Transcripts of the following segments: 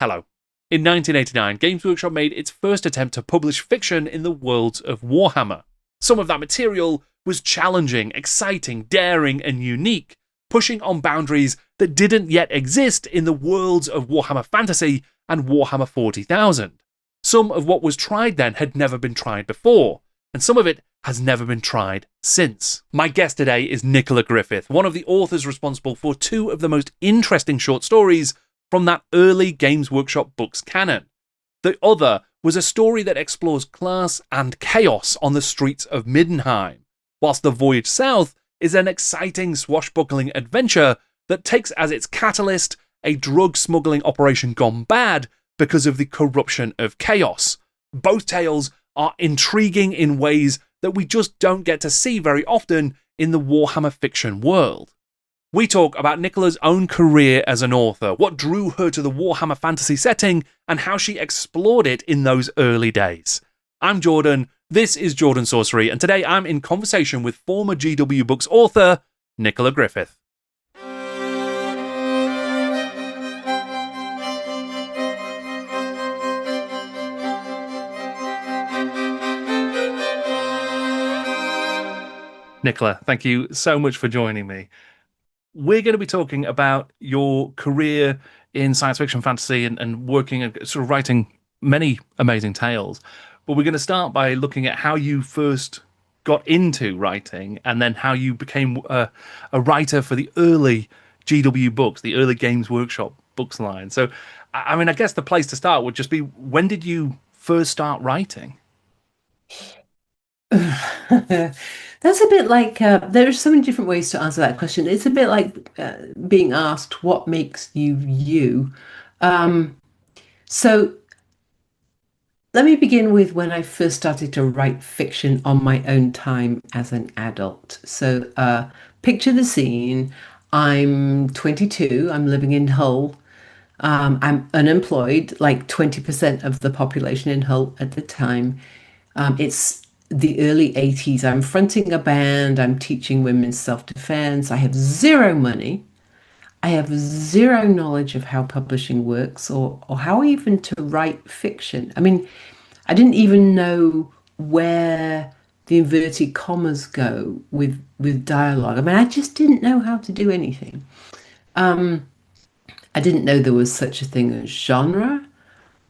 Hello. In 1989, Games Workshop made its first attempt to publish fiction in the worlds of Warhammer. Some of that material was challenging, exciting, daring, and unique, pushing on boundaries that didn't yet exist in the worlds of Warhammer Fantasy and Warhammer 40,000. Some of what was tried then had never been tried before, and some of it has never been tried since. My guest today is Nicola Griffith, one of the authors responsible for two of the most interesting short stories from that early Games Workshop books canon. The other was a story that explores class and chaos on the streets of Middenheim, whilst The Voyage South is an exciting swashbuckling adventure that takes as its catalyst a drug smuggling operation gone bad because of the corruption of chaos. Both tales are intriguing in ways that we just don't get to see very often in the Warhammer fiction world. We talk about Nicola's own career as an author, what drew her to the Warhammer fantasy setting, and how she explored it in those early days. I'm Jordan, this is Jordan Sorcery, and today I'm in conversation with former GW Books author, Nicola Griffith. Nicola, thank you so much for joining me. We're going to be talking about your career in science fiction, fantasy, and working and sort of writing many amazing tales. But we're going to start by looking at how you first got into writing and then how you became a writer for the early GW books, the early Games Workshop books line. So, I mean, I guess the place to start would just be, when did you first start writing? That's a bit like, there are so many different ways to answer that question. It's a bit like being asked, what makes you you? So let me begin with when I first started to write fiction on my own time as an adult. So picture the scene. I'm 22. I'm living in Hull. I'm unemployed, like 20% of the population in Hull at the time. It's the early 80s. I'm fronting a band. I'm teaching women's self-defense. I have zero money. I have zero knowledge of how publishing works or how even to write fiction. I mean, I didn't even know where the inverted commas go with dialogue. I mean, I just didn't know how to do anything. I didn't know there was such a thing as genre.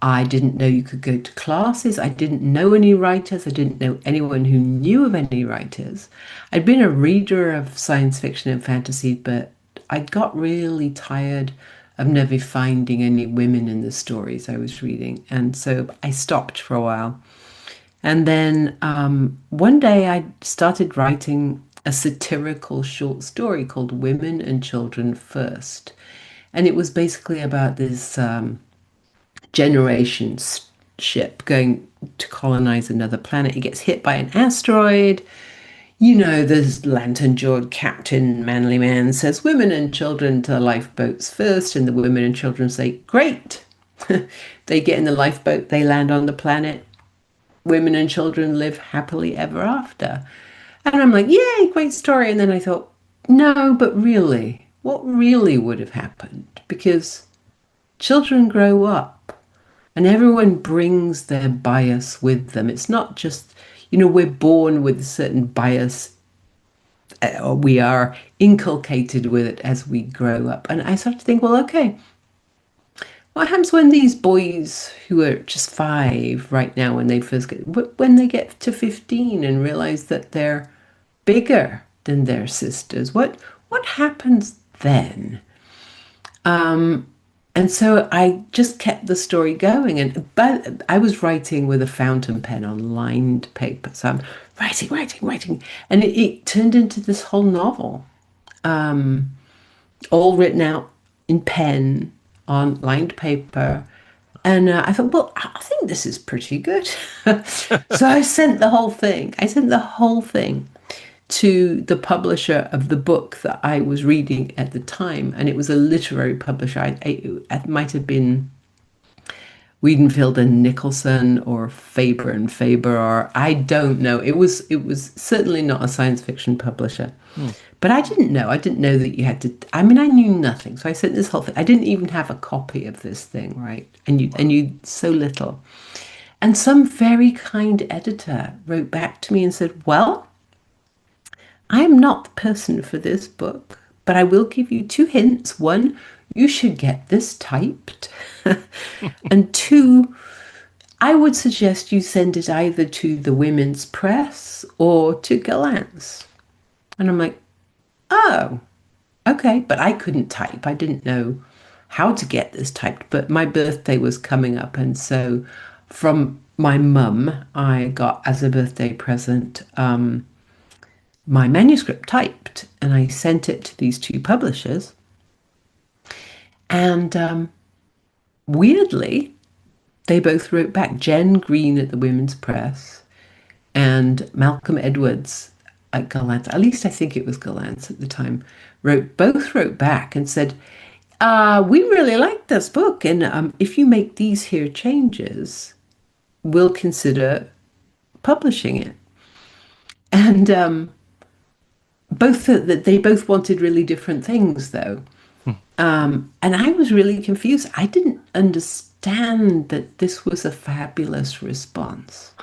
I didn't know you could go to classes. I didn't know any writers. I didn't know anyone who knew of any writers. I'd been a reader of science fiction and fantasy, but I got really tired of never finding any women in the stories I was reading. And so I stopped for a while. And then one day I started writing a satirical short story called Women and Children First. And it was basically about this generation ship going to colonize another planet. It gets hit by an asteroid. You know, the lantern-jawed captain, manly man, says women and children to lifeboats first, and the women and children say, great. They get in the lifeboat, they land on the planet. Women and children live happily ever after. And I'm like, yay, great story. And then I thought, no, but really, what really would have happened? Because children grow up. And everyone brings their bias with them. It's not just, you know, we're born with a certain bias, or we are inculcated with it as we grow up. And I started to think, well, okay, what happens when these boys who are just 5 right now, when they get to 15 and realize that they're bigger than their sisters, what happens then? And so I just kept the story going. But I was writing with a fountain pen on lined paper. So I'm writing. And it turned into this whole novel, all written out in pen on lined paper. And I thought, well, I think this is pretty good. So I sent the whole thing. To the publisher of the book that I was reading at the time, and it was a literary publisher. It might have been Wiedenfield and Nicholson or Faber and Faber, or I don't know. It was certainly not a science fiction publisher. Hmm. But I didn't know. I didn't know that you had to. I mean, I knew nothing. So I sent this whole thing. I didn't even have a copy of this thing, right? And you so little. And some very kind editor wrote back to me and said, "Well, I am not the person for this book, but I will give you two hints. One, you should get this typed. And two, I would suggest you send it either to the women's press or to Galance." And I'm like, oh, okay. But I couldn't type. I didn't know how to get this typed. But my birthday was coming up. And so from my mum, I got as a birthday present my manuscript typed. And I sent it to these two publishers. And weirdly, they both wrote back. Jen Green at the Women's Press and Malcolm Edwards at Galance, at least I think it was Galance at the time, both wrote back and said, we really like this book, and if you make these here changes, we'll consider publishing it. And both that they both wanted really different things, though. And I was really confused. I didn't understand that this was a fabulous response.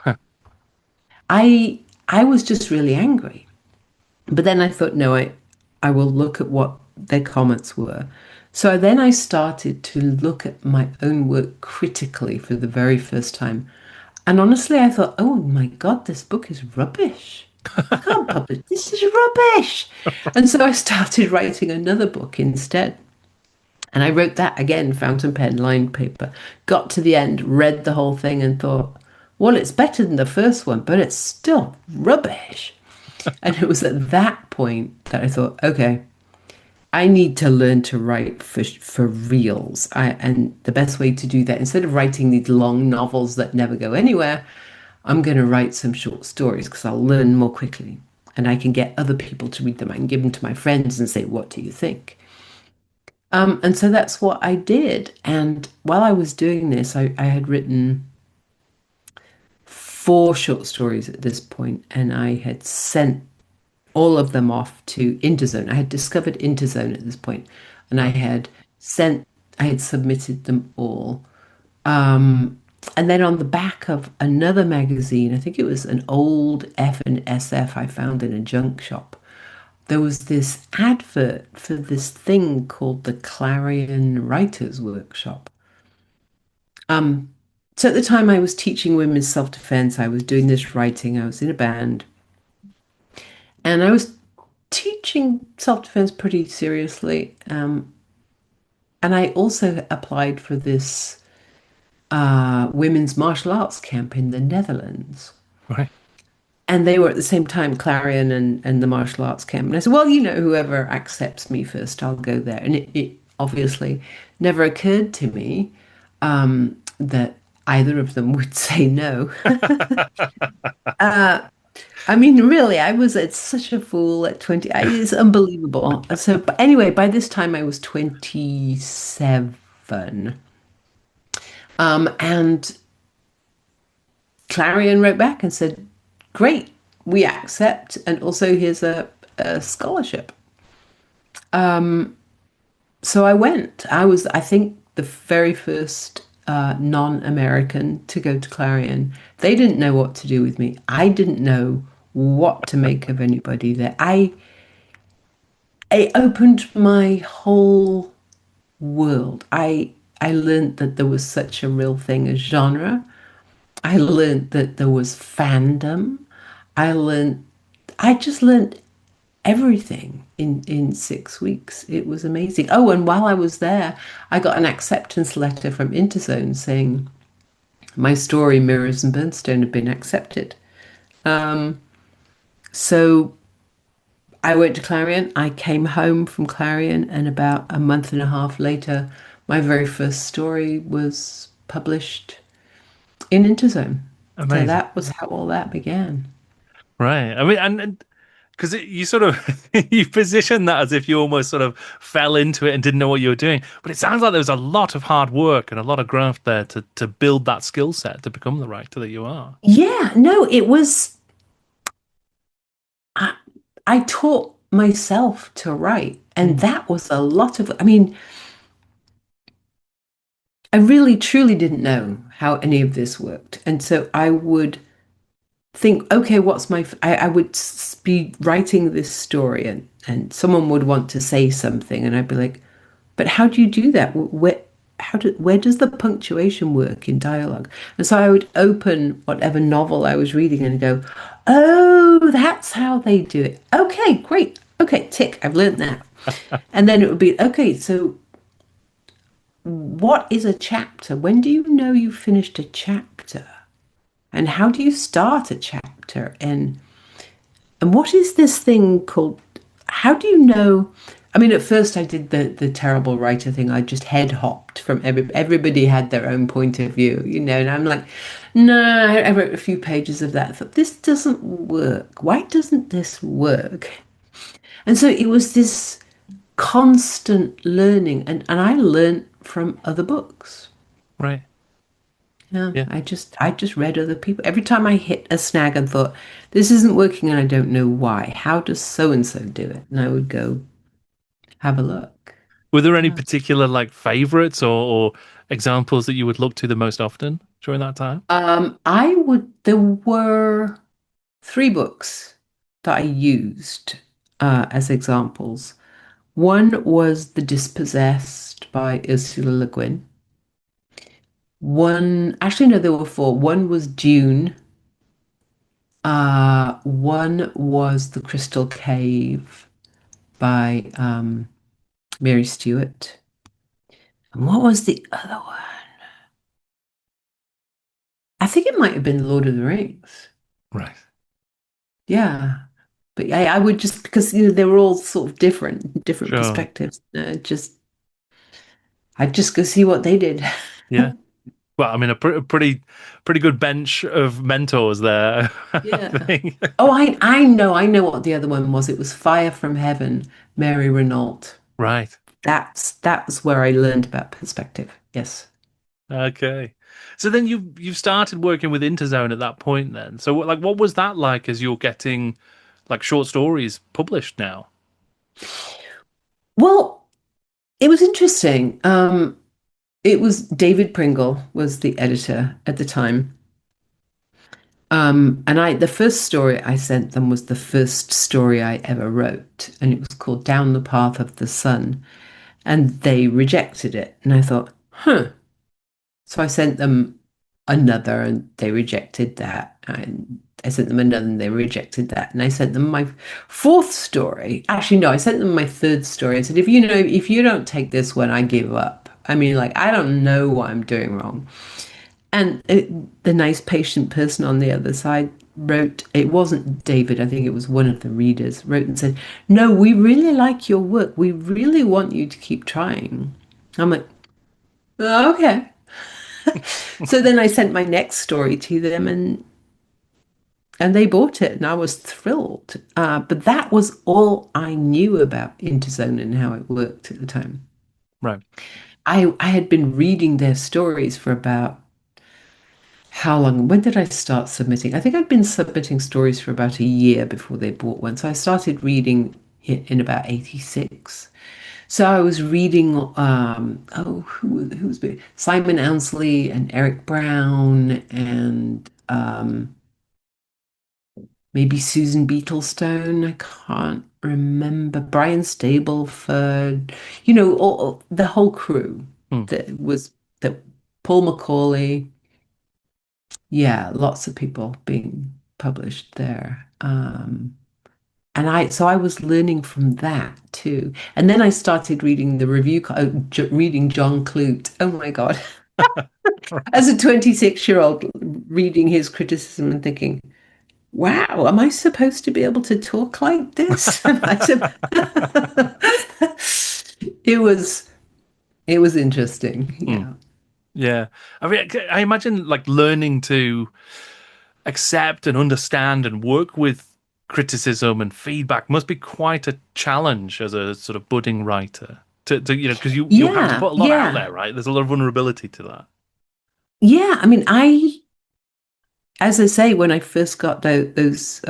I was just really angry. But then I thought, no, I will look at what their comments were. So then I started to look at my own work critically for the very first time. And honestly, I thought, oh my God, this book is rubbish. I can't publish. This is rubbish. And so I started writing another book instead. And I wrote that again, fountain pen, lined paper, got to the end, read the whole thing and thought, well, it's better than the first one, but it's still rubbish. And it was at that point that I thought, okay, I need to learn to write for reals. And the best way to do that, instead of writing these long novels that never go anywhere, I'm going to write some short stories because I'll learn more quickly. And I can get other people to read them. I can give them to my friends and say, what do you think? And so that's what I did. And while I was doing this, I had written 4 short stories at this point, and I had sent all of them off to Interzone. I had discovered Interzone at this point, and I had submitted them all. And then on the back of another magazine, I think it was an old F and SF I found in a junk shop, there was this advert for this thing called the Clarion Writers Workshop. So at the time I was teaching women's self-defense, I was doing this writing, I was in a band, and I was teaching self-defense pretty seriously. And I also applied for this women's martial arts camp in the Netherlands. Right. And they were at the same time, Clarion and the martial arts camp. And I said, well, you know, whoever accepts me first, I'll go there. And it obviously never occurred to me that either of them would say no. I mean, really, I was such a fool at 20. It's unbelievable. So, but anyway, by this time I was 27. And Clarion wrote back and said, great, we accept. And also here's a scholarship. So I went. I was, I think, the very first non-American to go to Clarion. They didn't know what to do with me. I didn't know what to make of anybody there. It opened my whole world. I learned that there was such a real thing as genre. I learned that there was fandom. I just learned everything in 6 weeks. It was amazing. Oh, and while I was there, I got an acceptance letter from Interzone saying my story, Mirrors and Burnstone, had been accepted. So I went to Clarion. I came home from Clarion, and about a month and a half later, my very first story was published in Interzone. Amazing. So that was how all that began. Right. I mean, and because you sort of you position that as if you almost sort of fell into it and didn't know what you were doing. But it sounds like there was a lot of hard work and a lot of graft there to build that skill set to become the writer that you are. Yeah, no, it was. I, I taught myself to write, and Mm, that was a lot of. I mean, I really truly didn't know how any of this worked, and so I would think, okay, what's my? I would be writing this story, and someone would want to say something, and I'd be like, but how do you do that? Where does the punctuation work in dialogue? And so I would open whatever novel I was reading and go, oh, that's how they do it. Okay, great. Okay, tick, I've learned that. And then it would be, okay, so what is a chapter? When do you know you finished a chapter? And how do you start a chapter? And what is this thing called? How do you know? I mean, at first I did the terrible writer thing. I just head hopped from everybody had their own point of view, and I'm like, no, I wrote a few pages of that. I thought, this doesn't work. Why doesn't this work? And so it was this constant learning, and I learned from other books. right. Yeah, Yeah. I just read other people. Every time I hit a snag and thought, this isn't working and I don't know why. How does so and so do it? And I would go have a look. Were there any Yeah. particular like favorites or examples that you would look to the most often during that time? There were three books that I used as examples. One was The Dispossessed by Ursula Le Guin. One, actually, no, there were four. One was Dune. One was The Crystal Cave by Mary Stewart. And what was the other one? I think it might have been Lord of the Rings. Right. Yeah. But I would just because they were all sort of different Sure. perspectives. I'd just go see what they did. Yeah. Well, I mean, a pretty good bench of mentors there, I Yeah. think. Oh, I know what the other one was. It was Fire from Heaven, Mary Renault. Right. That was where I learned about perspective. Yes. Okay. So then you started working with Interzone at that point then. So what was that like as you're getting like short stories published now? Well, it was interesting. It was David Pringle was the editor at the time. And the first story I sent them was the first story I ever wrote, and it was called Down the Path of the Sun, and they rejected it. And I thought, huh. So I sent them another, and they rejected that. And I sent them another, and they rejected that. And I sent them my fourth story. Actually, no, I sent them my third story. I said, if you don't take this one, I give up. I mean, like, I don't know what I'm doing wrong. And the nice, patient person on the other side wrote, it wasn't David, I think it was one of the readers, wrote and said, no, we really like your work. We really want you to keep trying. I'm like, "Oh, okay." So then I sent my next story to them and they bought it and I was thrilled. But that was all I knew about Interzone and how it worked at the time. Right. I had been reading their stories for about how long? When did I start submitting? I think I'd been submitting stories for about a year before they bought one. So I started reading it in about 86. So I was reading, who was big? Simon Ansley and Eric Brown and maybe Susan Beetlestone. I can't remember. Brian Stableford, the whole crew Hmm. that Paul Macaulay. Yeah, lots of people being published there. And I was learning from that too. And then I started reading the reading John Clute. Oh my God. As a 26-year-old reading his criticism and thinking, wow, am I supposed to be able to talk like this? It was it was interesting. Hmm. Yeah. Yeah. I mean, I imagine like learning to accept and understand and work with criticism and feedback must be quite a challenge as a sort of budding writer to because you'll have to Yeah, put a lot out yeah, there, right? There's a lot of vulnerability to that. yeah. I mean, as I say, when I first got those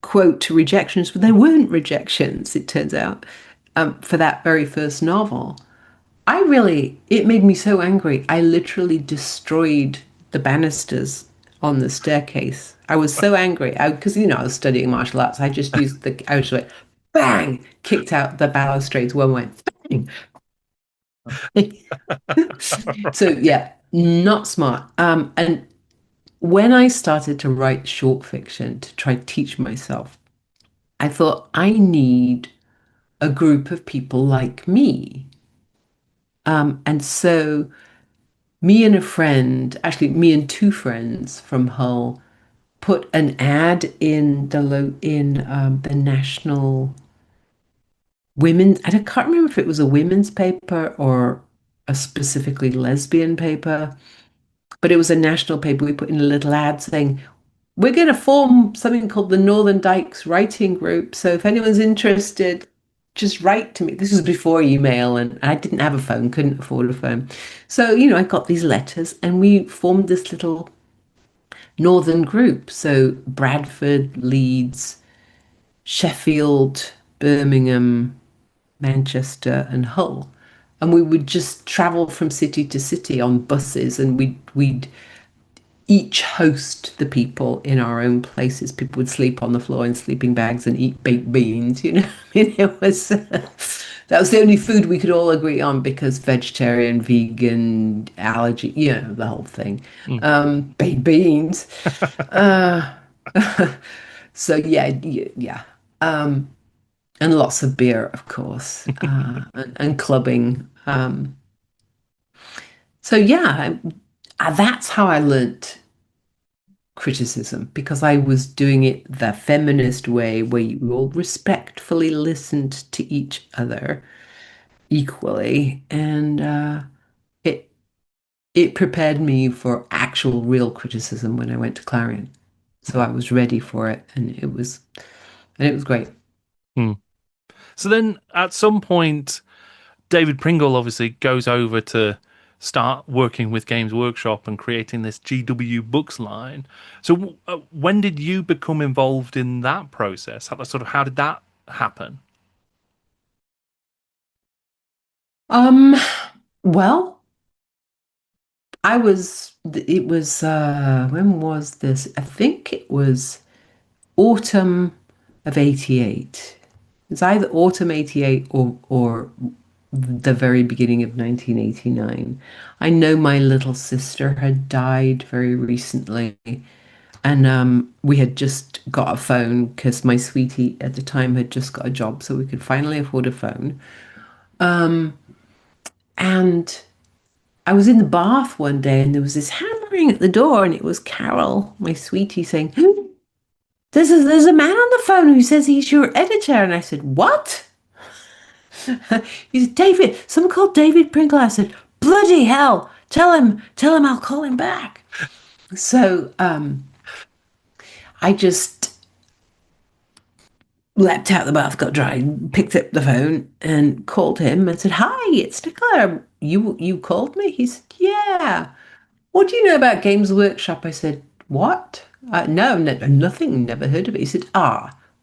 quote rejections, but they weren't rejections, it turns out, for that very first novel. It made me so angry. I literally destroyed the banisters on the staircase. I was so angry because, I was studying martial arts. I just used I was like, bang, kicked out the balustrades. One went, bang. So, yeah, not smart. And when I started to write short fiction to try to teach myself, I thought I need a group of people like me. And so me and a friend, actually me and two friends from Hull, put an ad in the national women's. I can't remember if it was a women's paper or a specifically lesbian paper, but it was a national paper. We put in a little ad saying, we're going to form something called the Northern Dykes Writing Group. So if anyone's interested, just write to me. This was before email, and I didn't have a phone, couldn't afford a phone. So, I got these letters, and we formed this little northern group. So Bradford, Leeds, Sheffield, Birmingham, Manchester, and Hull. And we would just travel from city to city on buses, and we'd each host the people in our own places. People would sleep on the floor in sleeping bags and eat baked beans. I mean, it was that was the only food we could all agree on because vegetarian, vegan, allergy, the whole thing. Mm. Baked beans. Uh, so yeah, yeah. And lots of beer, of course, and clubbing. So yeah, that's how I learnt criticism because I was doing it the feminist way where you all respectfully listened to each other equally, and it it prepared me for actual real criticism when I went to Clarion. So I was ready for it, and it was great. Mm. So then at some point David Pringle obviously goes over to start working with Games Workshop and creating this GW Books line. So when did you become involved in that process? How did that happen? Um, well, it was, when was this? I think it was autumn of 88. It's either autumn 88 or the very beginning of 1989. I know my little sister had died very recently, and we had just got a phone because my sweetie at the time had just got a job, so we could finally afford a phone. And I was in the bath one day, and there was this hammering at the door, and it was Carol, my sweetie, saying, there's a man on the phone who says he's your editor. And I said, what? He said, David, someone called David Pringle. I said, bloody hell, tell him I'll call him back. So I just leapt out of the bath, got dry, picked up the phone and called him and said, hi, it's Nicola. You called me? He said, yeah. What do you know about Games Workshop? I said, what? No, nothing, never heard of it. He said,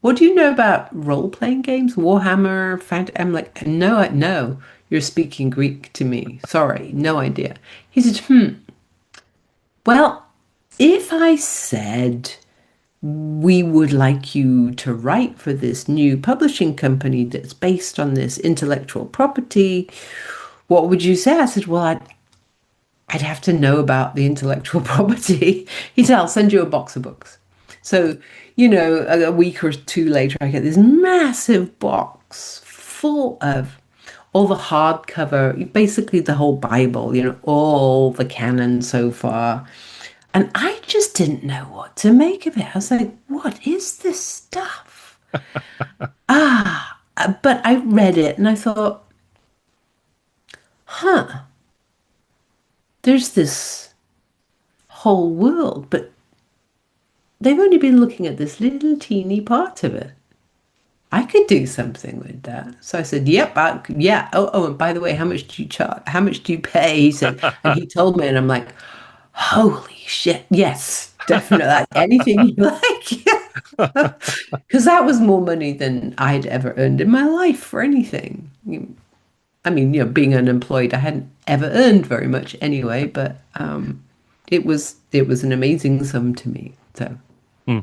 what do you know about role-playing games? Warhammer, I'm like, no, you're speaking Greek to me. Sorry, no idea. He said, well, if I said we would like you to write for this new publishing company that's based on this intellectual property, what would you say? I said, well, I'd have to know about the intellectual property. He said, I'll send you a box of books. So, a week or two later, I get this massive box full of all the hardcover, basically the whole Bible, all the canon so far. And I just didn't know what to make of it. I was like, what is this stuff? But I read it and I thought, there's this whole world, but they've only been looking at this little teeny part of it. I could do something with that. So I said, yep, yeah. Oh, and by the way, how much do you charge? How much do you pay? He said, and he told me, and I'm like, holy shit, yes, definitely. Anything you like. Because that was more money than I'd ever earned in my life for anything. I mean, being unemployed, I hadn't ever earned very much anyway, but it was an amazing sum to me. So Hmm.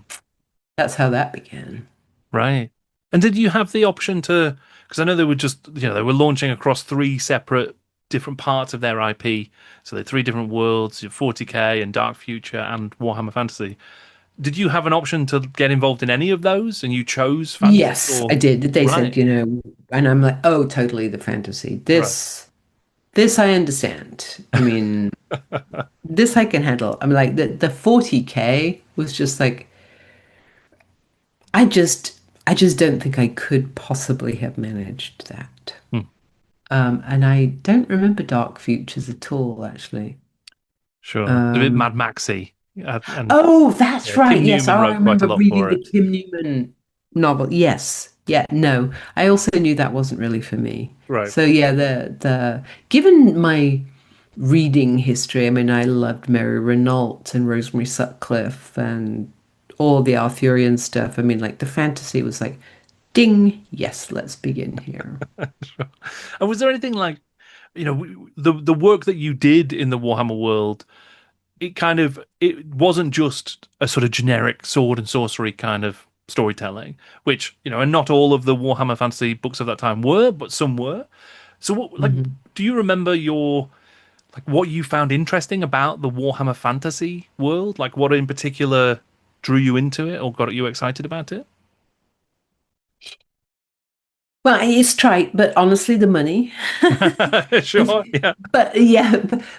that's how that began. Right. And did you have the option to, because I know they were just, they were launching across three separate different parts of their IP. So they're three different worlds, 40K and Dark Future and Warhammer Fantasy. Did you have an option to get involved in any of those and you chose fantasy Yes, I or? did. They said, Right. and I'm like, oh, totally the fantasy. Right. This I understand. I mean, this I can handle. I'm like the 40K was just like I just don't think I could possibly have managed that. Hmm. And I don't remember Dark Futures at all, actually. Sure. It's a bit Um, Mad Maxy. And oh, that's right. Kim Yes, Newman I wrote quite a remember lot reading for the it. Kim Newman novel. Yes. Yeah, no. I also knew that wasn't really for me. Right. So yeah, the given my reading history, I mean, I loved Mary Renault and Rosemary Sutcliffe and all the Arthurian stuff. I mean, like the fantasy was like, ding, yes, let's begin here. Sure. And was there anything like, the work that you did in the Warhammer world, it wasn't just a sort of generic sword and sorcery kind of storytelling, which, and not all of the Warhammer Fantasy books of that time were, but some were. So what, like, Mhm. do you remember what you found interesting about the Warhammer Fantasy world? Like what in particular drew you into it or got you excited about it? Well, it's trite, but honestly, the money. Sure. Yeah. But yeah,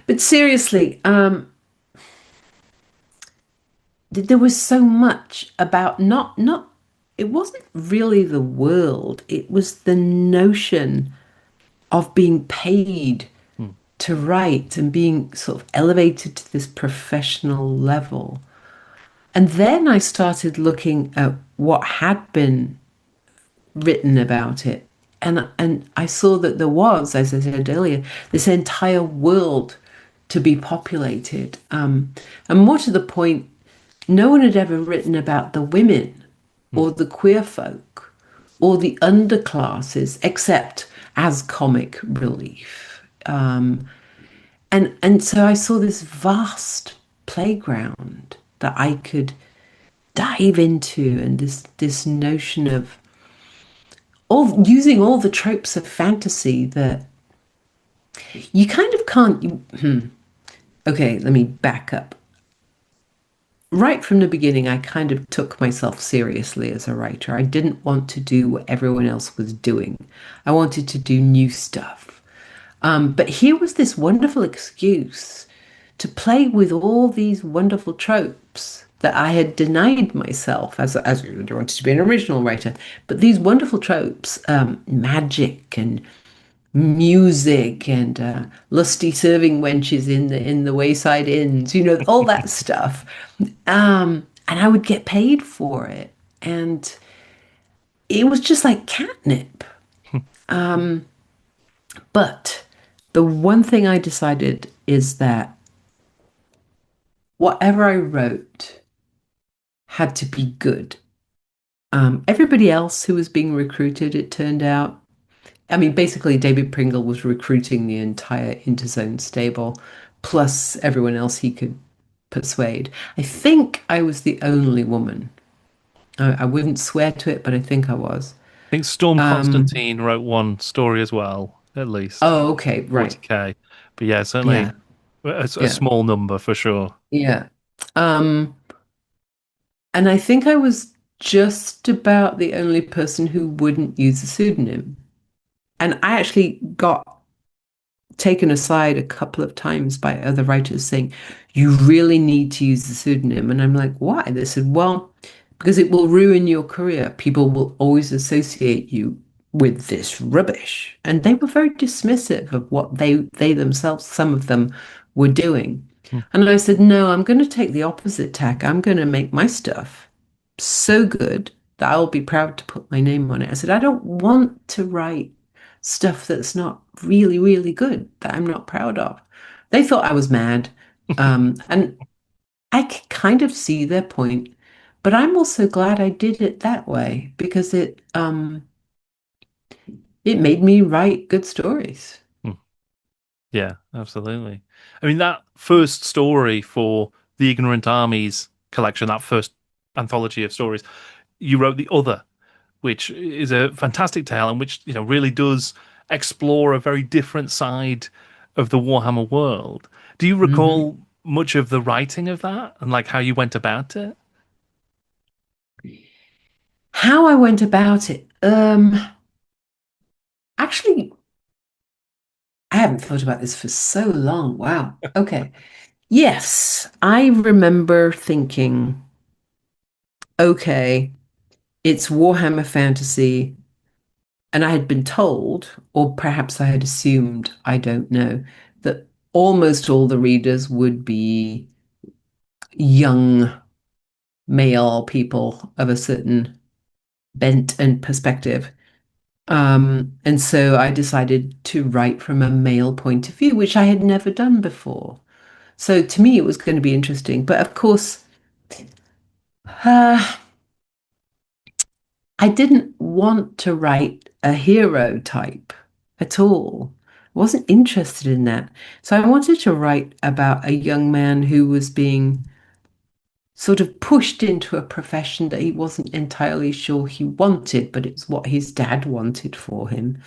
but seriously, there was so much about not it wasn't really the world, it was the notion of being paid Hmm. to write and being sort of elevated to this professional level. And then I started looking at what had been written about it. And I saw that there was, as I said earlier, this entire world to be populated. And more to the point, no one had ever written about the women Hmm. or the queer folk or the underclasses except as comic relief. And so I saw this vast playground that I could dive into, and this notion of all using all the tropes of fantasy that you kind of can't. Okay, let me back up. Right from the beginning, I kind of took myself seriously as a writer. I didn't want to do what everyone else was doing. I wanted to do new stuff. But here was this wonderful excuse to play with all these wonderful tropes that I had denied myself as I wanted to be an original writer. But these wonderful tropes, magic and music and lusty serving wenches in the wayside inns, all that stuff. And I would get paid for it, and it was just like catnip. But the one thing I decided is that whatever I wrote had to be good. Everybody else who was being recruited, it turned out, I mean, basically, David Pringle was recruiting the entire Interzone stable, plus everyone else he could persuade. I think I was the only woman. I wouldn't swear to it, but I think I was. I think Storm Um, Constantine wrote one story as well, at least oh, okay, right. 40K. But yeah, certainly Yeah, a yeah, small number for sure. yeah. Um, and I think I was just about the only person who wouldn't use a pseudonym. And I actually got taken aside a couple of times by other writers saying, you really need to use the pseudonym. And I'm like, why? They said, well, because it will ruin your career. People will always associate you with this rubbish. And they were very dismissive of what they themselves, some of them, were doing. Hmm. And I said, no, I'm going to take the opposite tack. I'm going to make my stuff so good that I'll be proud to put my name on it. I said, I don't want to write stuff that's not really, really good, that I'm not proud of. They thought I was mad. And I can kind of see their point, but I'm also glad I did it that way because it made me write good stories. Hmm. Yeah, absolutely. I mean, that first story for the Ignorant Armies collection, that first anthology of stories, you wrote The Other, which is a fantastic tale and which, really does explore a very different side of the Warhammer world. Do you Mhm. recall much of the writing of that and like how you went about it? How I went about it. Actually, I haven't thought about this for so long. Wow. Okay. Yes, I remember thinking, okay, it's Warhammer Fantasy, and I had been told, or perhaps I had assumed, I don't know, that almost all the readers would be young male people of a certain bent and perspective. And so I decided to write from a male point of view, which I had never done before. So to me, it was going to be interesting. But of course, uh, I didn't want to write a hero type at all. I wasn't interested in that. So I wanted to write about a young man who was being sort of pushed into a profession that he wasn't entirely sure he wanted, but it's what his dad wanted for him.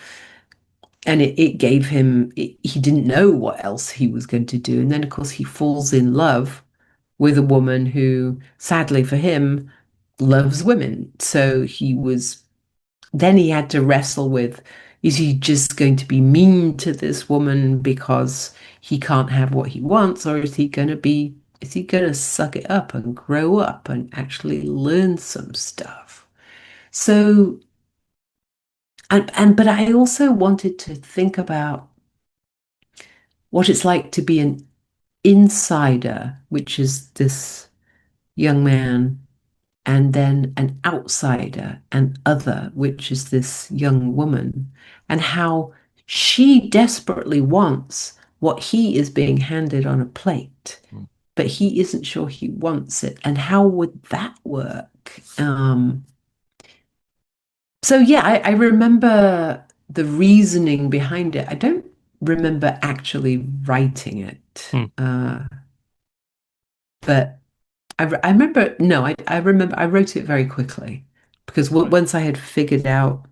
And it gave him, he didn't know what else he was going to do. And then, of course, he falls in love with a woman who, sadly for him, loves women. So then he had to wrestle with, is he just going to be mean to this woman because he can't have what he wants, or is he going to suck it up and grow up and actually learn some stuff? So, but I also wanted to think about what it's like to be an insider, which is this young man, and then an outsider, an other, which is this young woman, and how she desperately wants what he is being handed on a plate, but he isn't sure he wants it. And how would that work? So yeah, I remember the reasoning behind it. I don't remember actually writing it. Hmm. But I remember, no, I remember I wrote it very quickly because Right. once I had figured out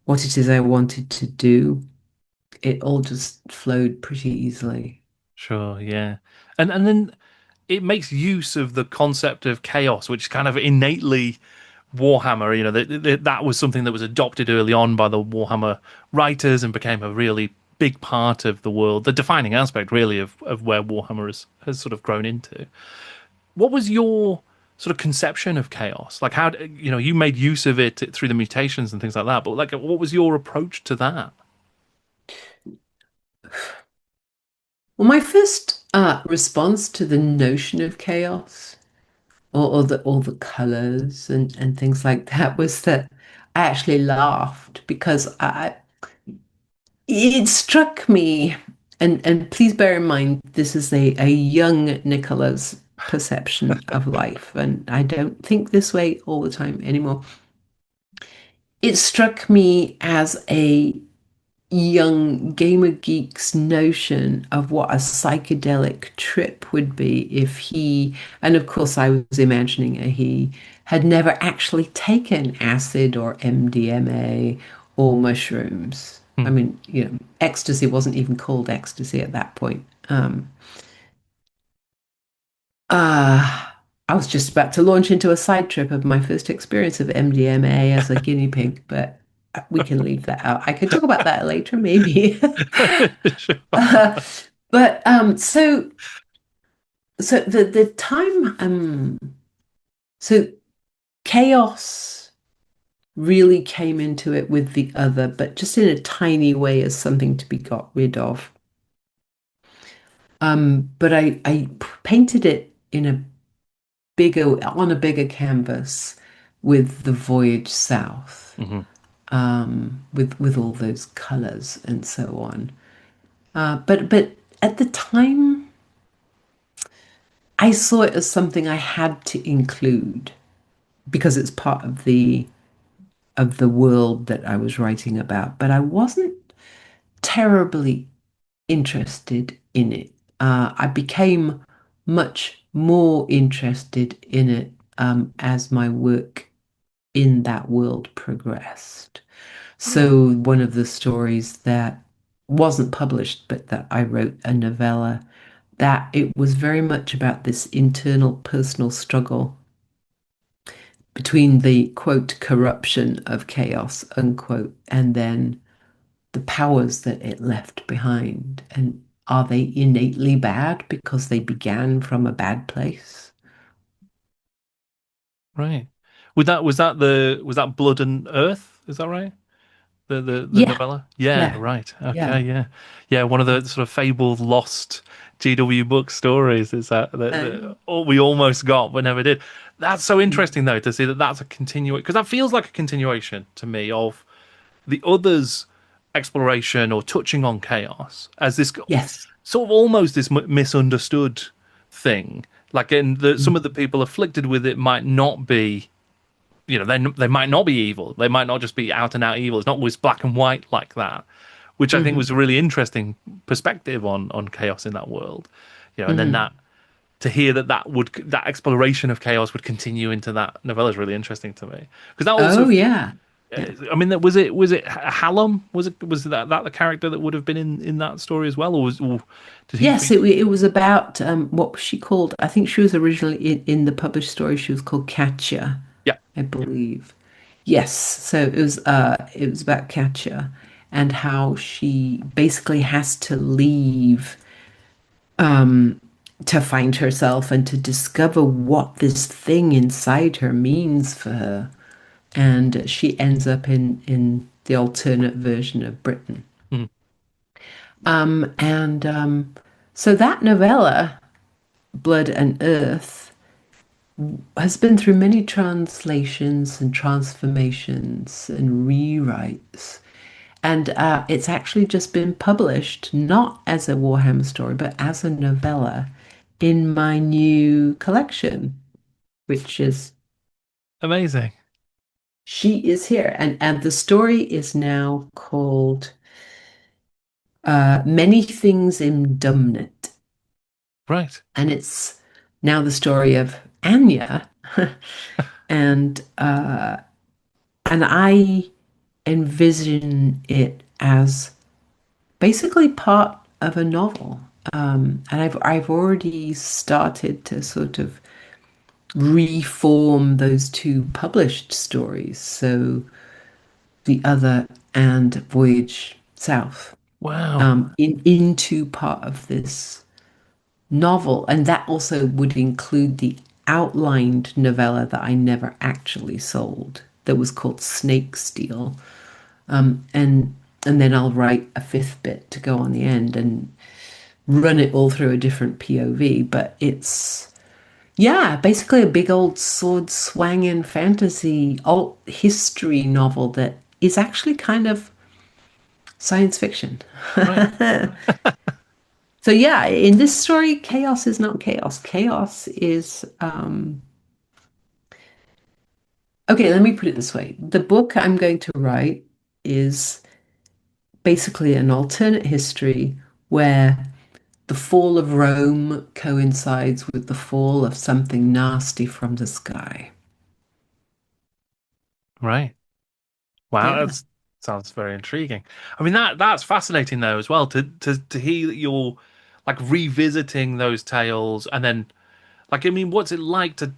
what it is I wanted to do, it all just flowed pretty easily. Sure, yeah. And then it makes use of the concept of chaos, which is kind of innately Warhammer. That was something that was adopted early on by the Warhammer writers and became a really big part of the world, the defining aspect, really, of where Warhammer has sort of grown into. What was your sort of conception of chaos? Like, you made use of it through the mutations and things like that, but like, what was your approach to that? Well, my first response to the notion of chaos or the colors and things like that was that I actually laughed because it struck me, and please bear in mind, this is a young Nicola's perception of life, and I don't think this way all the time anymore. It struck me as a young gamer geek's notion of what a psychedelic trip would be if he, and of course I was imagining a he, had never actually taken acid or MDMA or mushrooms. I Hmm. mean, ecstasy wasn't even called ecstasy at that point. Uh, I was just about to launch into a side trip of my first experience of MDMA as a guinea pig, but we can leave that out. I could talk about that later, maybe. Sure. Uh, but so the time so chaos really came into it with the other, but just in a tiny way as something to be got rid of. But painted it in a bigger on a bigger canvas with the voyage south, Hmm. with all those colors and so on. But at the time, I saw it as something I had to include because it's part of the world that I was writing about. But I wasn't terribly interested in it. I became much more interested in it as my work in that world progressed. So one of the stories that wasn't published, but that I wrote a novella, that it was very much about this internal personal struggle between the quote corruption of chaos unquote and then the powers that it left behind. And are they innately bad because they began from a bad place? Right. Was that Blood and Earth? Is that right? The Yeah, novella? Yeah, yeah, right. yeah. Okay, yeah. Yeah, one of the sort of fabled lost GW book stories is that Um, oh, we almost got but never did. That's so mm, interesting though to see that that's a continuation because that feels like a continuation to me of the others' exploration or touching on chaos as this yes. sort of almost this misunderstood thing. Like in some Mm, of the people afflicted with it might not be, they might not be evil. They might not just be out and out evil. It's not always black and white like that, which I think was mhm, a really interesting perspective on chaos in that world. And then mhm. that to hear that exploration of chaos would continue into that novella is really interesting to me because that also Oh yeah. Yeah. I mean, was it Hallam? Was that the character that would have been in that story as well, or did he Yes, feature? it was about what was she called? I think she was originally in the published story. She was called Katya, Yeah, I believe. Yes, so it was about Katya and how she basically has to leave to find herself and to discover what this thing inside her means for her. And she ends up in the alternate version of Britain. mhm. And so that novella, Blood and Earth, has been through many translations and transformations and rewrites. And it's actually just been published, not as a Warhammer story, but as a novella in my new collection, which is Amazing. She Is Here. And the story is now called Many Things in Dumnet. Right. And it's now the story of Anya. and and I envision it as basically part of a novel. And I've already started to sort of reform those two published stories. So the other and Voyage South Wow. into part of this novel, and that also would include the outlined novella that I never actually sold. That was called Snake Steel, and then I'll write a fifth bit to go on the end and run it all through a different POV. But it's yeah, basically a big old sword swanging fantasy alt history novel that is actually kind of science fiction. Right. So yeah, in this story, chaos is not chaos. Chaos is okay, let me put it this way. The book I'm going to write is basically an alternate history where the fall of Rome coincides with the fall of something nasty from the sky. Right. Wow. Yeah. That sounds very intriguing. I mean, that's fascinating though as well to hear that you're like revisiting those tales and then like I mean, what's it like to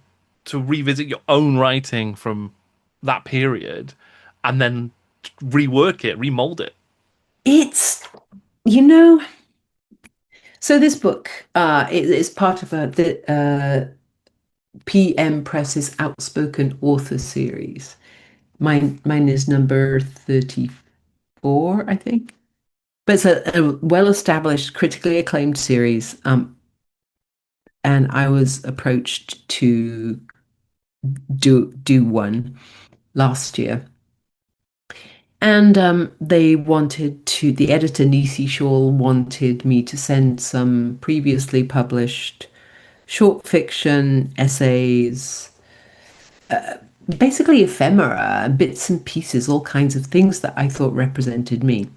revisit your own writing from that period and then rework it, remold it? It's, you know, so this book is part of the PM Press's Outspoken Author series. Mine is number 34, I think. But it's a well-established, critically acclaimed series. and I was approached to do one last year. And the editor Nisi Shawl wanted me to send some previously published short fiction, essays, basically ephemera, bits and pieces, all kinds of things that I thought represented me.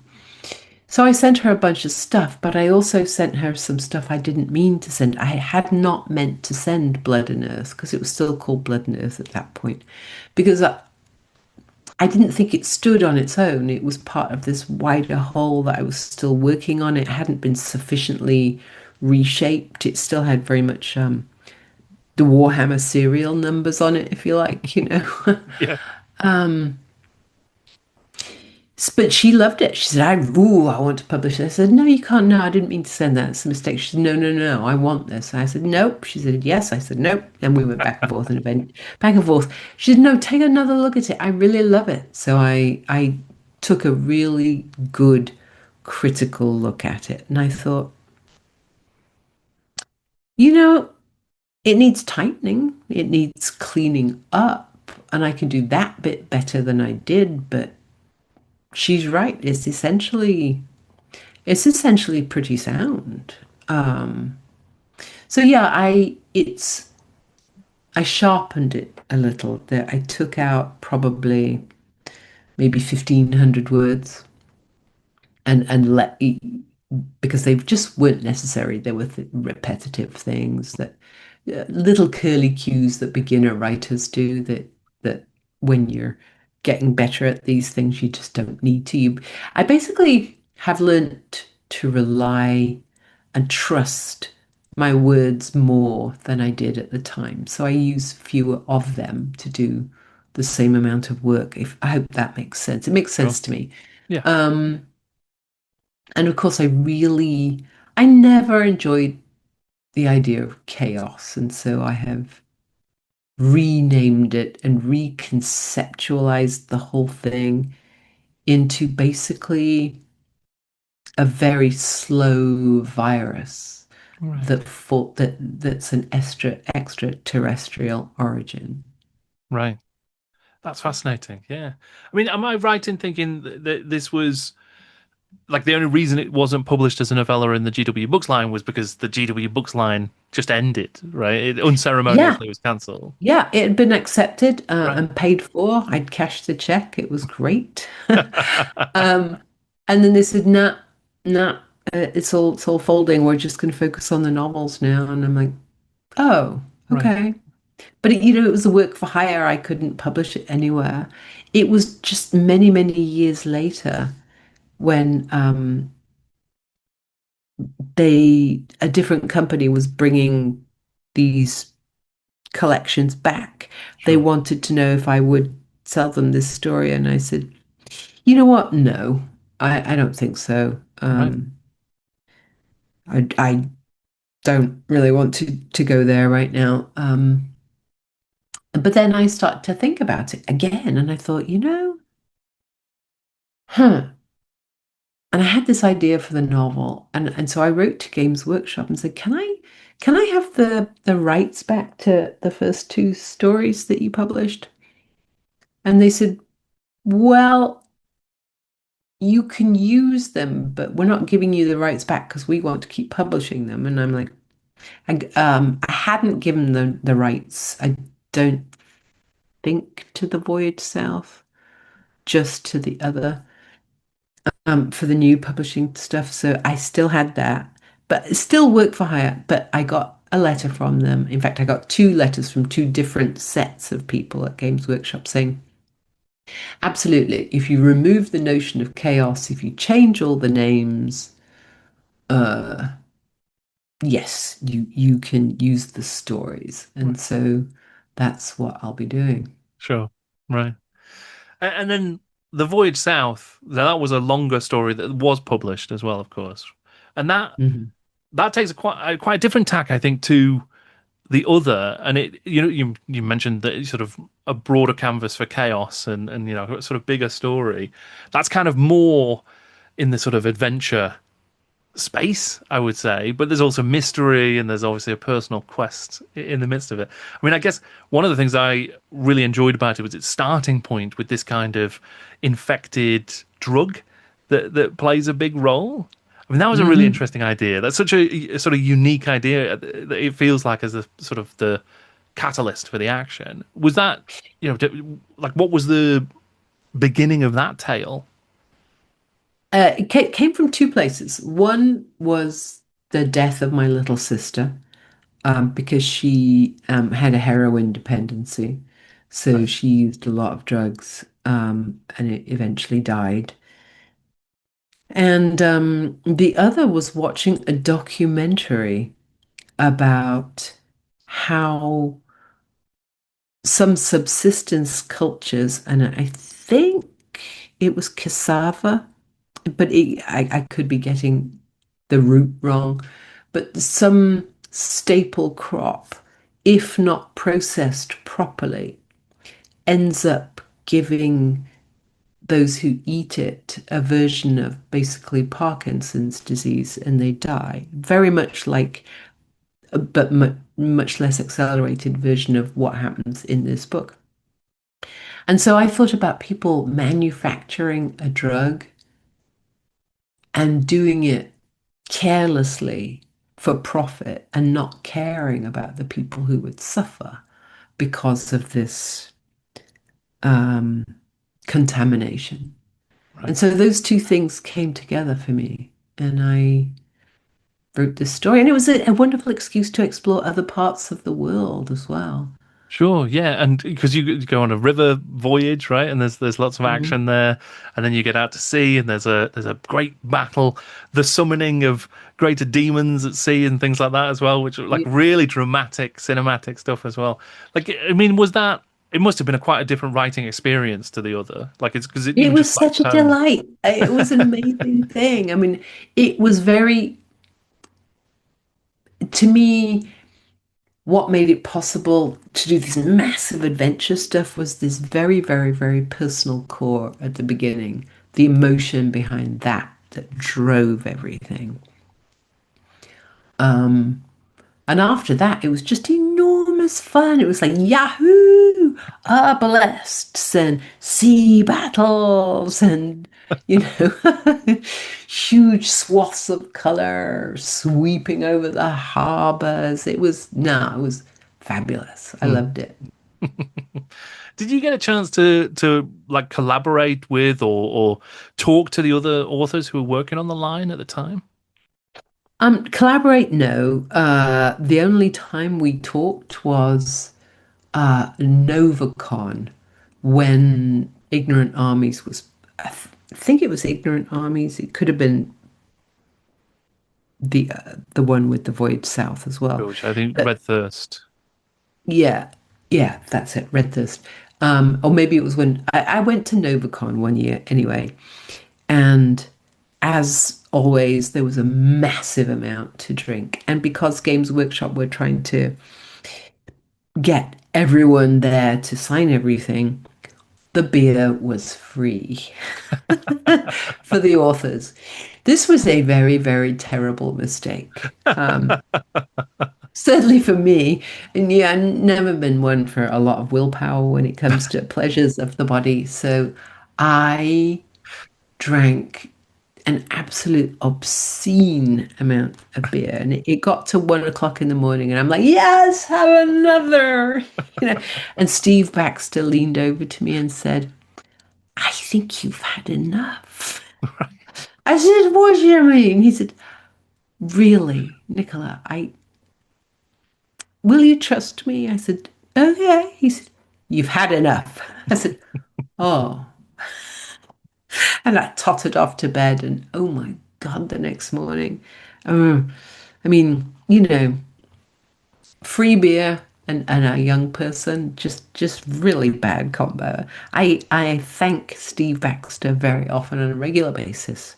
So I sent her a bunch of stuff, but I also sent her some stuff I didn't mean to send. I had not meant to send Blood and Earth because it was still called Blood and Earth at that point, because I didn't think it stood on its own. It was part of this wider whole that I was still working on. It hadn't been sufficiently reshaped. It still had very much the Warhammer serial numbers on it, if you like, you know. Yeah. But she loved it. She said, I want to publish this. I said, no, you can't. No, I didn't mean to send that. It's a mistake. She said, no, no, no, I want this. I said, nope. She said, yes. I said, nope. And we went back and forth and event, back and forth. She said, no, take another look at it. I really love it. So I took a really good critical look at it. And I thought, you know, it needs tightening. It needs cleaning up. And I can do that bit better than I did, but she's right. It's essentially pretty sound. So yeah, I sharpened it a little. There, I took out probably maybe 1,500 words and let because they just weren't necessary. There were repetitive things that little curly cues that beginner writers do that when you're getting better at these things, you just don't need to. I basically have learnt to rely and trust my words more than I did at the time. So I use fewer of them to do the same amount of work. If I hope that makes sense. It makes Sure. sense to me. Yeah. Um, and of course, I never enjoyed the idea of chaos. And so I have renamed it and reconceptualized the whole thing into basically a very slow virus Right. that's an extraterrestrial origin. Right. That's fascinating. Yeah. I mean, am I right in thinking that this was like the only reason it wasn't published as a novella in the GW Books line was because the GW Books line just ended, right? It Yeah, unceremoniously was cancelled. yeah, it had been accepted Right. and paid for. I'd cashed the check. It was great. Um, and then they said, "Nah, nah, it's all folding. We're just going to focus on the novels now." And I'm like, "Oh, Right. okay." But it was a work for hire. I couldn't publish it anywhere. It was just many, many years later when a different company was bringing these collections back. They Sure. wanted to know if I would sell them this story, and I said, you know what? No, I don't think so. Right. I don't really want to go there right now. But then I started to think about it again, and I thought, huh. And I had this idea for the novel, and so I wrote to Games Workshop and said, can I have the rights back to the first two stories that you published? And they said, well, you can use them, but we're not giving you the rights back because we want to keep publishing them. And I'm like, I hadn't given them the rights, I don't think, to the Voyage South, just to the other, for the new publishing stuff. So I still had that, but it still worked for hire. But I got a letter from them. In fact, I got two letters from two different sets of people at Games Workshop saying, absolutely, if you remove the notion of chaos, if you change all the names, uh, yes, you can use the stories. And Right. so that's what I'll be doing. Sure. Right. And then The Voyage South, that was a longer story that was published as well, of course. And Mhm. that takes a quite a different tack, I think, to the other. And you mentioned that it's sort of a broader canvas for chaos and a sort of bigger story. That's kind of more in the sort of adventure space, I would say, but there's also mystery and there's obviously a personal quest in the midst of it. I mean, I guess one of the things I really enjoyed about it was its starting point with this kind of infected drug that plays a big role. I mean, that was a really Hmm. interesting idea. That's such a sort of unique idea that it feels like as a sort of the catalyst for the action. Was that, like what was the beginning of that tale? It came from two places. One was the death of my little sister, because she had a heroin dependency. So Right. she used a lot of drugs, and it eventually died. And the other was watching a documentary about how some subsistence cultures, and I think it was cassava, but I could be getting the root wrong, but some staple crop, if not processed properly, ends up giving those who eat it a version of basically Parkinson's disease and they die. Very much like, but much less accelerated version of what happens in this book. And so I thought about people manufacturing a drug and doing it carelessly for profit and not caring about the people who would suffer because of this um, contamination. And Right. so those two things came together for me, and I wrote this story. And it was a wonderful excuse to explore other parts of the world as well. Sure, yeah, and because you go on a river voyage, right, and there's lots of Mhm. action there, and then you get out to sea, and there's a great battle, the summoning of greater demons at sea, and things like that as well, which are like really dramatic, cinematic stuff as well. Like, I mean, was that? It must have been a quite a different writing experience to the other. Like, it's because It even was just by such a tone. delight. It was an amazing thing. I mean, it was very, to me, what made it possible to do this massive adventure stuff was this very, very, very personal core at the beginning, the emotion behind that drove everything. Um, and after that, it was just enormous fun. It was like Yahoo, arbalests and sea battles and, you know, huge swaths of color sweeping over the harbors. It was, no, it was fabulous. I Hmm. loved it. Did you get a chance to like collaborate with or talk to the other authors who were working on the line at the time? Collaborate, no. The only time we talked was NovaCon when Ignorant Armies was, I think it was Ignorant Armies. It could have been the one with the Voyage South as well. Which I think But Red Thirst. yeah, yeah, that's it, Red Thirst. Or maybe it was when I went to NovaCon one year anyway, and as always, there was a massive amount to drink. And because Games Workshop were trying to get everyone there to sign everything, the beer was free for the authors. This was a very, very terrible mistake. Certainly for me. And yeah, I've never been one for a lot of willpower when it comes to pleasures of the body. So I drank an absolute obscene amount of beer. And it got to 1 o'clock in the morning, and I'm like, yes, have another. You know. And Steve Baxter leaned over to me and said, I think you've had enough. I said, what do you mean? He said, really, Nicola, I will you trust me? I said, okay. He said, you've had enough. I said, oh. And I tottered off to bed, and oh my God, the next morning. Um, I mean, free beer and a young person, just really bad combo. I thank Steve Baxter very often on a regular basis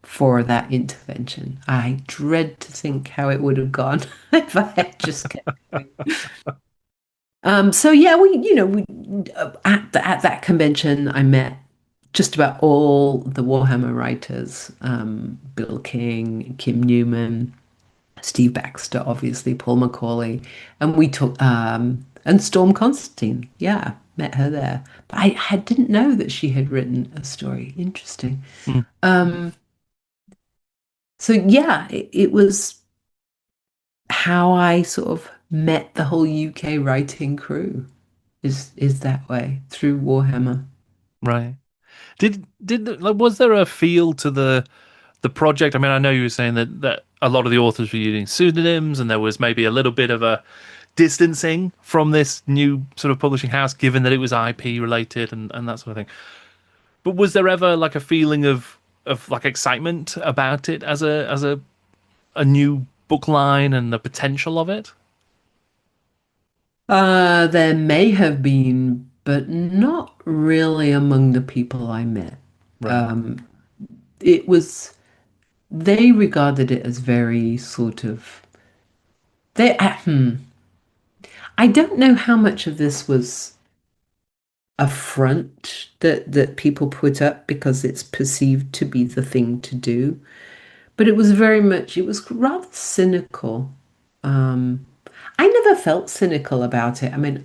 for that intervention. I dread to think how it would have gone if I had just kept going. So yeah, we at that convention I met just about all the Warhammer writers, Bill King, Kim Newman, Steve Baxter, obviously, Paul Macaulay, and we took and Storm Constantine. Yeah, met her there. But didn't know that she had written a story. Interesting. Mm. Um, so yeah, it was how I sort of met the whole UK writing crew is that way through Warhammer. Right. Like, was there a feel to the project? I mean, I know you were saying that a lot of the authors were using pseudonyms, and there was maybe a little bit of a distancing from this new sort of publishing house, given that it was IP related and that sort of thing. But was there ever like a feeling of like excitement about it as a new book line and the potential of it? There may have been, but not really among the people I met. Right. Um, it was, they regarded it as very sort of, I don't know how much of this was a front that people put up because it's perceived to be the thing to do, but it was very much, it was rather cynical. Um, I never felt cynical about it. I mean,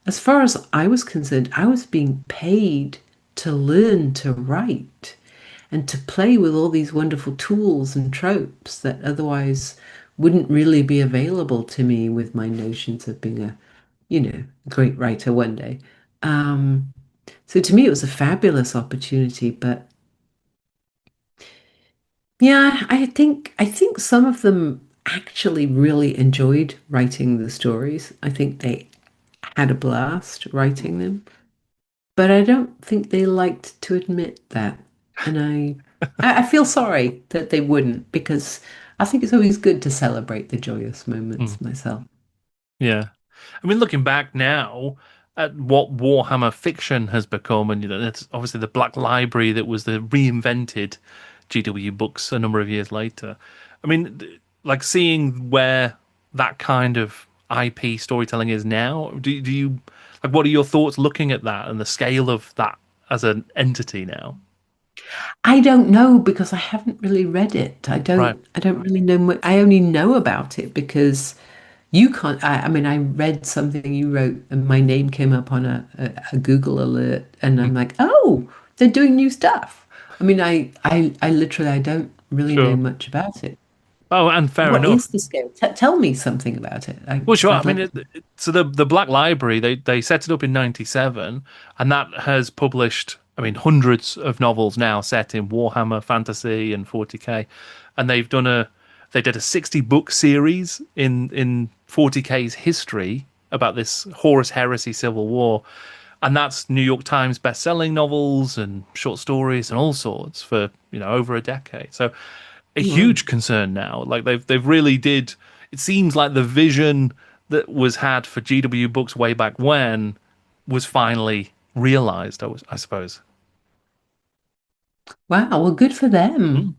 as far as I was concerned, I was being paid to learn to write and to play with all these wonderful tools and tropes that otherwise wouldn't really be available to me with my notions of being a great writer one day. Um, so to me, it was a fabulous opportunity, but yeah, I think some of them actually really enjoyed writing the stories. I think they had a blast writing them, but I don't think they liked to admit that. And I feel sorry that they wouldn't because I think it's always good to celebrate the joyous Mm. moments myself. Yeah. I mean, looking back now at what Warhammer fiction has become, and it's obviously the Black Library that was the reinvented GW books a number of years later. I mean, like seeing where that kind of IP storytelling is now. Do you like what are your thoughts looking at that and the scale of that as an entity now? I don't know because I haven't really read it. Right. I don't really know much. I only know about it because you can't. I mean, I read something you wrote, and my name came up on a Google alert, and Mm. I'm like, oh, they're doing new stuff. I mean, I literally, I don't really know Sure. much about it. Oh, and fair What enough. is the scale? Tell me something about it, Well, sure. I I'd mean, like to. so the Black Library they set it up in '97, and that has published, I mean, hundreds of novels now set in Warhammer Fantasy and 40K, and they did a 60-book series in 40K's history about this Horus Heresy Civil War, and that's New York Times best-selling novels and short stories and all sorts for over a decade. So a Wow. huge concern now. Like they've really did. It seems like the vision that was had for GW books way back when was finally realized. I suppose. Wow. Well, good for them. Mm.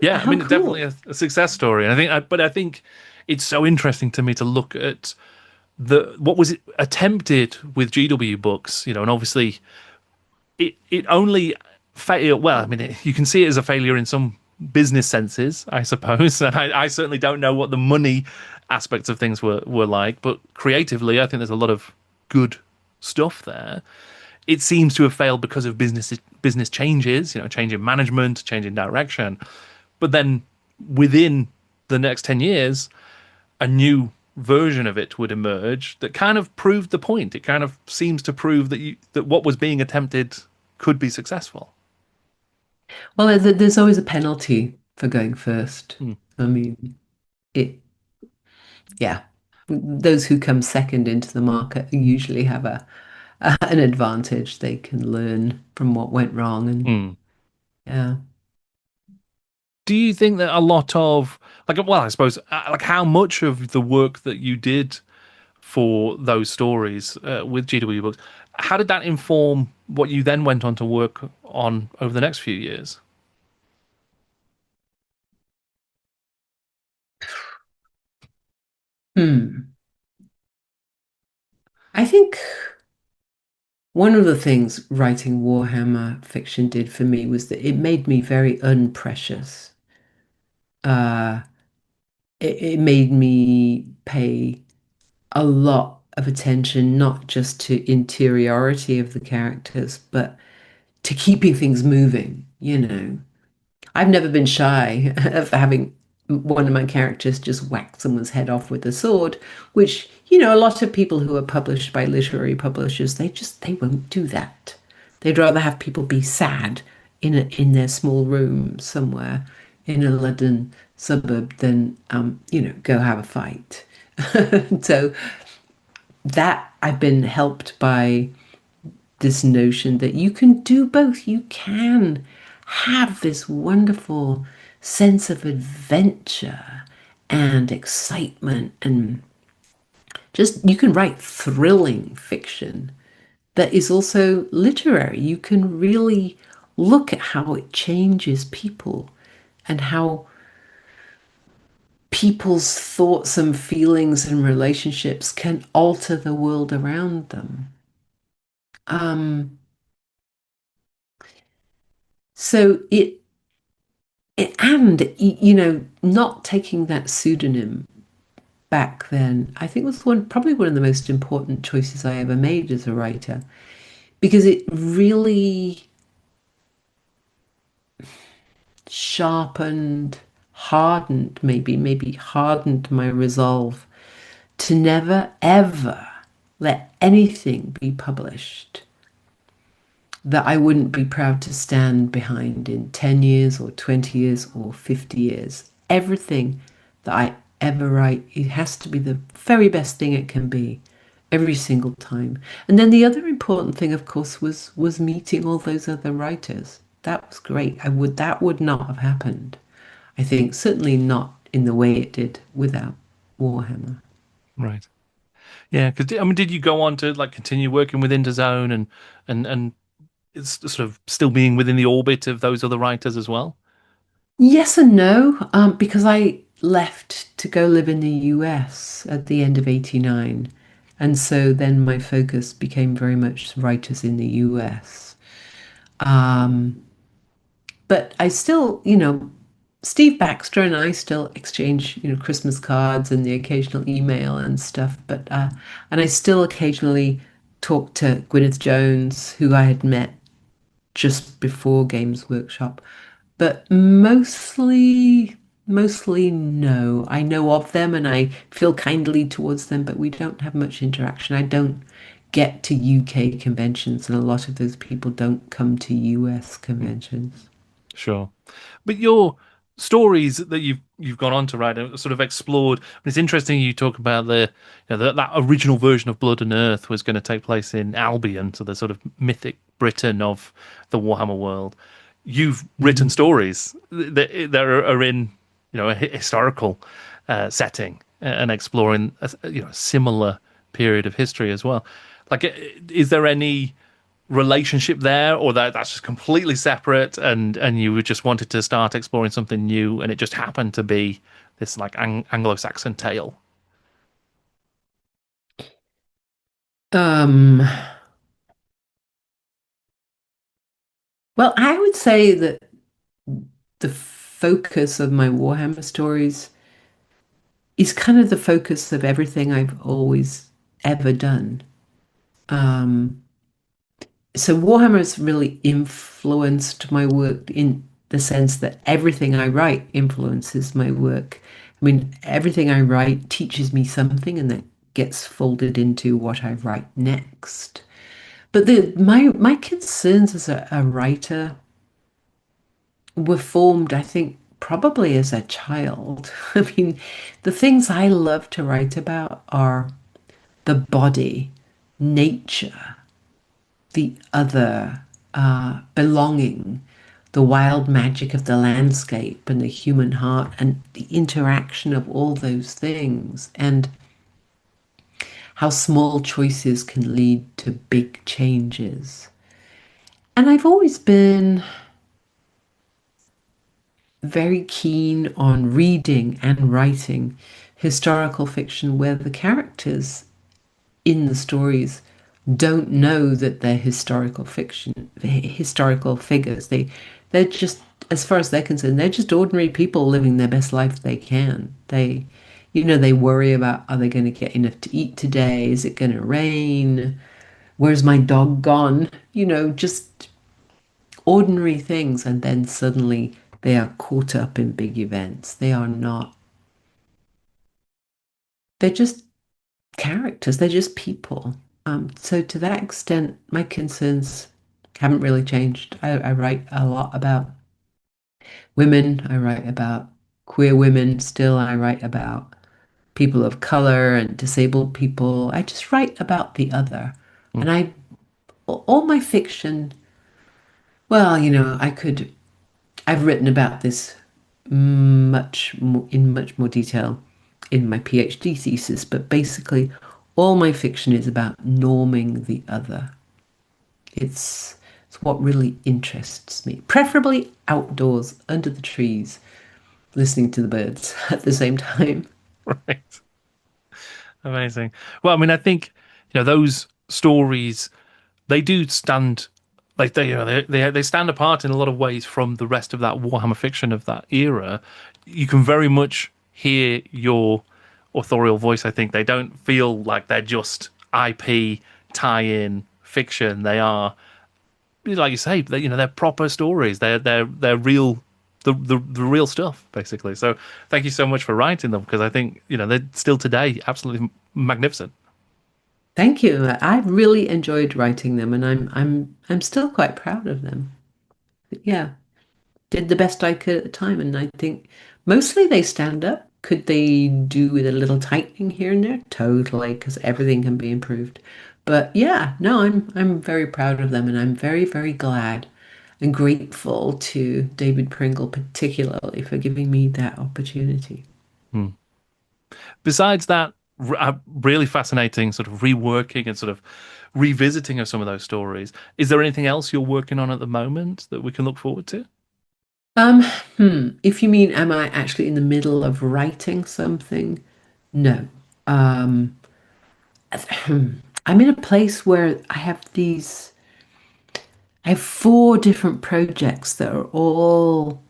Yeah, I How mean, definitely cool. a success story. And I think it's so interesting to me to look at the what was it attempted with GW books. And obviously it only failed. Well, I mean, you can see it as a failure in some business senses, I suppose. And I certainly don't know what the money aspects of things were like, but creatively, I think there's a lot of good stuff there. It seems to have failed because of business changes, change in management, change in direction. But then within the next 10 years, a new version of it would emerge that kind of proved the point. It kind of seems to prove that what was being attempted could be successful. Well, there's always a penalty for going first. Hmm. I mean, it, yeah. Those who come second into the market usually have an advantage. They can learn from what went wrong, and Hmm. yeah. Do you think that a lot of well, I suppose like how much of the work that you did for those stories with GW books, how did that inform what you then went on to work on over the next few years? Hmm. I think. One of the things writing Warhammer fiction did for me was that it made me very unprecious. Uh, it made me pay a lot of attention, not just to interiority of the characters, but to keeping things moving, you know. I've never been shy of having one of my characters just whack someone's head off with a sword, which, a lot of people who are published by literary publishers, they won't do that. They'd rather have people be sad in their small room somewhere in a London suburb than go have a fight. So that I've been helped by this notion that you can do both. You can have this wonderful sense of adventure and excitement, and just you can write thrilling fiction that is also literary. You can really look at how it changes people and how people's thoughts and feelings and relationships can alter the world around them. Um, so not taking that pseudonym back then, I think was probably one of the most important choices I ever made as a writer, because it really sharpened, hardened, maybe hardened my resolve to never ever let anything be published that I wouldn't be proud to stand behind in 10 years or 20 years or 50 years. Everything that I ever write, it has to be the very best thing it can be every single time. And then the other important thing, of course, was meeting all those other writers. That was great. That would not have happened. I think certainly not in the way it did without Warhammer. Right. Yeah, because I mean, did you go on to like continue working with Interzone and it's sort of still being within the orbit of those other writers as well? Yes and no, because I left to go live in the US at the end of '89. And so then my focus became very much writers in the US. Um, but I still, Steve Baxter and I still exchange, Christmas cards and the occasional email and stuff. And I still occasionally talk to Gwyneth Jones, who I had met just before Games Workshop, but mostly no. I know of them and I feel kindly towards them, but we don't have much interaction. I don't get to UK conventions, and a lot of those people don't come to US Mm, conventions. sure. But your stories that you've gone on to write are sort of explored. And it's interesting you talk about that original version of Blood and Earth was going to take place in Albion, so the sort of mythic Britain of the Warhammer world. You've written Mhm. stories that are in a historical setting and exploring a similar period of history as well. Like, is there any relationship there, or that's just completely separate, and you just wanted to start exploring something new, and it just happened to be this like Anglo-Saxon tale? Um, well, I would say that the focus of my Warhammer stories is kind of the focus of everything I've always ever done. Um, so Warhammer has really influenced my work in the sense that everything I write influences my work. I mean, everything I write teaches me something, and that gets folded into what I write next. But my concerns as a writer were formed, I think, probably as a child. I mean, the things I love to write about are the body, nature, the other, belonging, the wild magic of the landscape and the human heart and the interaction of all those things, and how small choices can lead to big changes. And I've always been very keen on reading and writing historical fiction where the characters in the stories don't know that they're historical fiction, historical figures. They're just, as far as they're concerned, they're just ordinary people living their best life they can. They worry about, are they going to get enough to eat today? Is it going to rain? Where's my dog gone? Just ordinary things, and then suddenly they are caught up in big events. They are not, they're just characters, they're just people. So to that extent, my concerns haven't really changed. I write a lot about women, I write about queer women still, I write about people of color and disabled people. I just write about the other. Mm. And all my fiction, well, I've written about this much more detail in my PhD thesis, but basically all my fiction is about norming the other. It's it's what really interests me, preferably outdoors under the trees, listening to the birds at the same time. Right. Amazing. Well, I mean, I think, those stories, they do stand like they stand apart in a lot of ways from the rest of that Warhammer fiction of that era. You can very much hear your authorial voice. I think they don't feel like they're just IP tie-in fiction. They are, like you say, they're proper stories. They're real. The real stuff, basically. So, thank you so much for writing them, because I think they're still today absolutely magnificent. Thank you. I really enjoyed writing them, and I'm still quite proud of them. Yeah, did the best I could at the time, and I think mostly they stand up. Could they do with a little tightening here and there? Totally, because everything can be improved. But yeah, no, I'm very proud of them, and I'm very, very glad and grateful to David Pringle particularly for giving me that opportunity. Hmm. Besides that, really fascinating sort of reworking and sort of revisiting of some of those stories. Is there anything else you're working on at the moment that we can look forward to? Um, if you mean, am I actually in the middle of writing something? No. Um, I'm in a place where I have four different projects that are all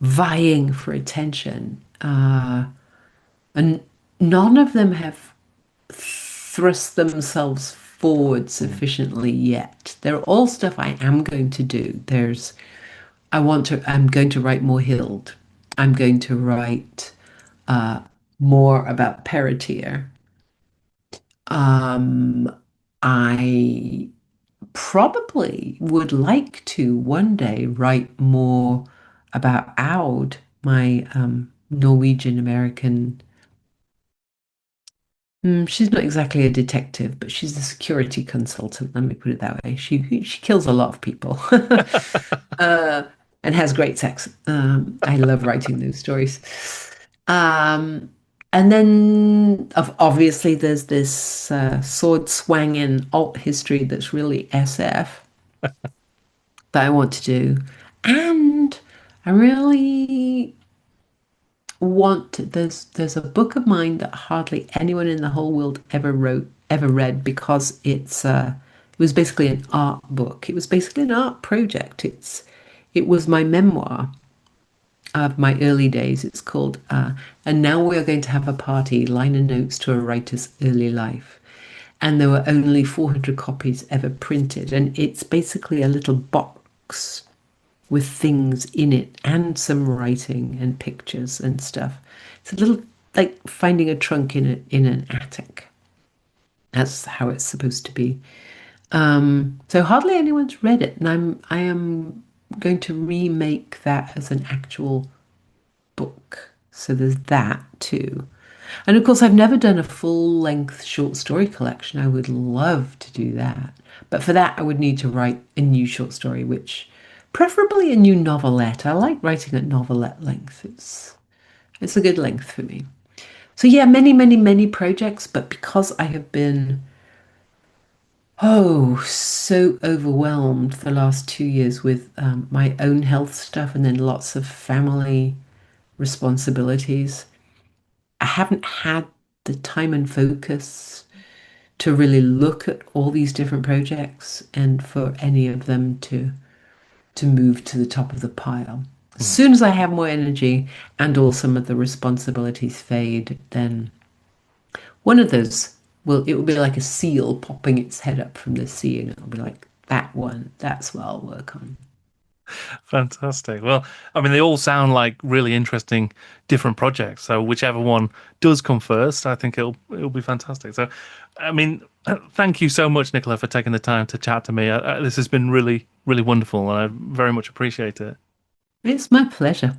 vying for attention. And none of them have thrust themselves forward sufficiently yet. They're all stuff I am going to do. I'm going to write more Hild. I'm going to write uh, more about Peritier. Um, I probably would like to one day write more about Aud, my Norwegian American. She's not exactly a detective, but she's a security consultant. Let me put it that way. She kills a lot of people, uh, and has great sex. I love writing those stories. Um, and then obviously there's this sword swanging alt history that's really SF that I want to do, and I really there's a book of mine that hardly anyone in the whole world ever read because it was basically an art book. It was basically an art project. It was my memoir of my early days. It's called And Now We Are Going to Have a Party, Liner Notes to a Writer's Early Life. And there were only 400 copies ever printed. And it's basically a little box with things in it and some writing and pictures and stuff. It's a little like finding a trunk in an attic. That's how it's supposed to be. So hardly anyone's read it, and I am going to remake that as an actual book. So there's that too. And of course, I've never done a full length short story collection. I would love to do that. But for that, I would need to write a new short story, which preferably a new novelette. I like writing at novelette length. It's a good length for me. So yeah, many, many, many projects, but because I have been so overwhelmed the last 2 years with my own health stuff and then lots of family responsibilities, I haven't had the time and focus to really look at all these different projects and for any of them to move to the top of the pile. As soon as I have more energy and all some of the responsibilities fade, then one of those it will be like a seal popping its head up from the sea, and it'll be like, that one, that's what I'll work on. Fantastic. Well, I mean, they all sound like really interesting, different projects. So whichever one does come first, I think it'll be fantastic. So, I mean, thank you so much, Nicola, for taking the time to chat to me. This has been really, really wonderful, and I very much appreciate it. It's my pleasure.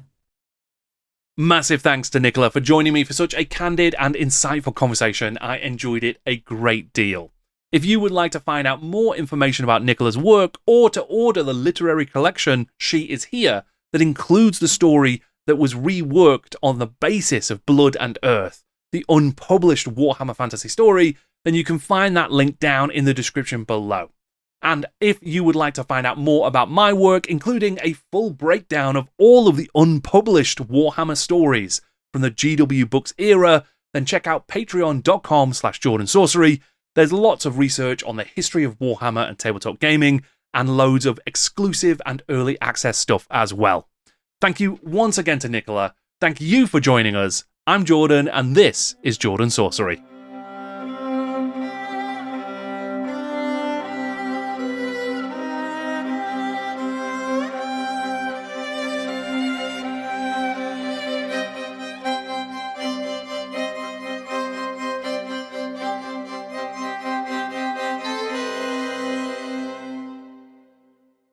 Massive thanks to Nicola for joining me for such a candid and insightful conversation. I enjoyed it a great deal. If you would like to find out more information about Nicola's work or to order the literary collection She Is Here that includes the story that was reworked on the basis of Blood and Earth, the unpublished Warhammer fantasy story, then you can find that link down in the description below. And if you would like to find out more about my work, including a full breakdown of all of the unpublished Warhammer stories from the GW Books era, then check out patreon.com/Jordan Sorcery. There's lots of research on the history of Warhammer and tabletop gaming, and loads of exclusive and early access stuff as well. Thank you once again to Nicola. Thank you for joining us. I'm Jordan, and this is Jordan Sorcery.